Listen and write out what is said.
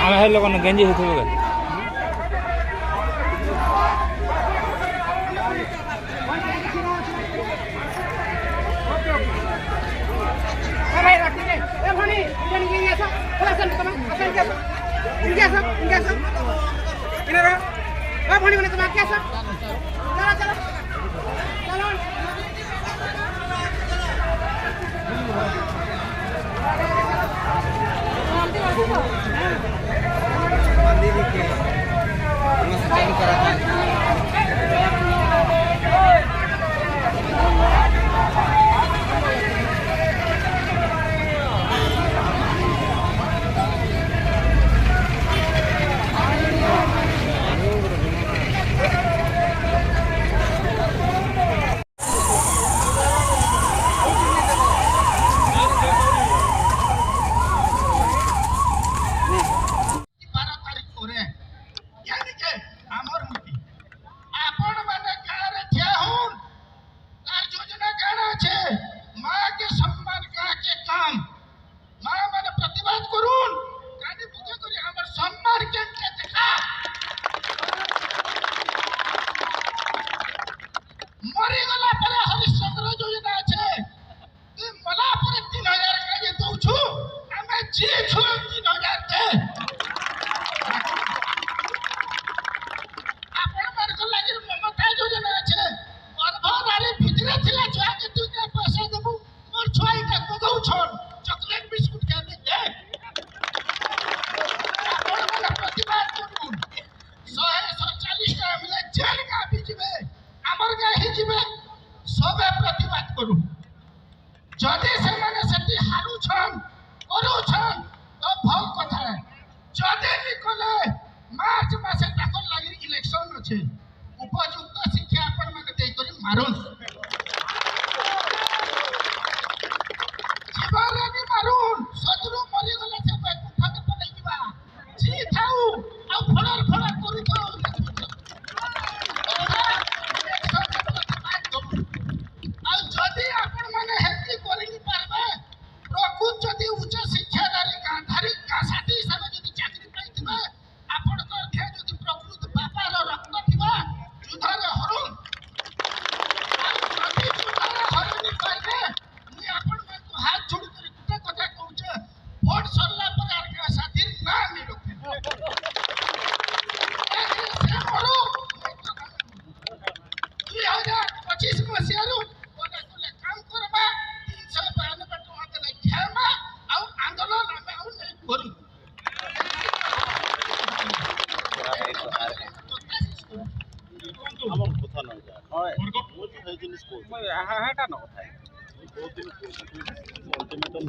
ଆମେ ହେଲେ କ'ଣ ଗେଞ୍ଜି ହେଇଥିବ କି जदि से हारुछन करुछन तो भल कथा है जदि निकले मार्च मासे ताकर लागि इलेक्शन अछि उपयुक्त शिक्षा अपन माने देई करी मारुन जीवरानी मारुन शत्रु मरि गले से कुठा के पलै दिबा जी थाउ आ फड़र फड़ा करू तो जदि आपण माने हेती करि पारबे प्रकृत जदि उच्च शिक्षाधारी गांधारी कासाटी सब जदि चाकरी पाइथिबे आपण को थे जदि प्रकृत बापार रक्त थिबा जुधार हरुन जदि जुधार हरुन पाइबे मुई आपण मन को हाथ जोड़ कर कुटा कथा कहूचे वोट सरला पर आर का साथी ना मी रखे से मरो 2025 मसियारो আমার কথা নয় হয় মই তো সেই জিনিস কই মই আহা হাটা ন কথা বহুত দিন আলটিমেটম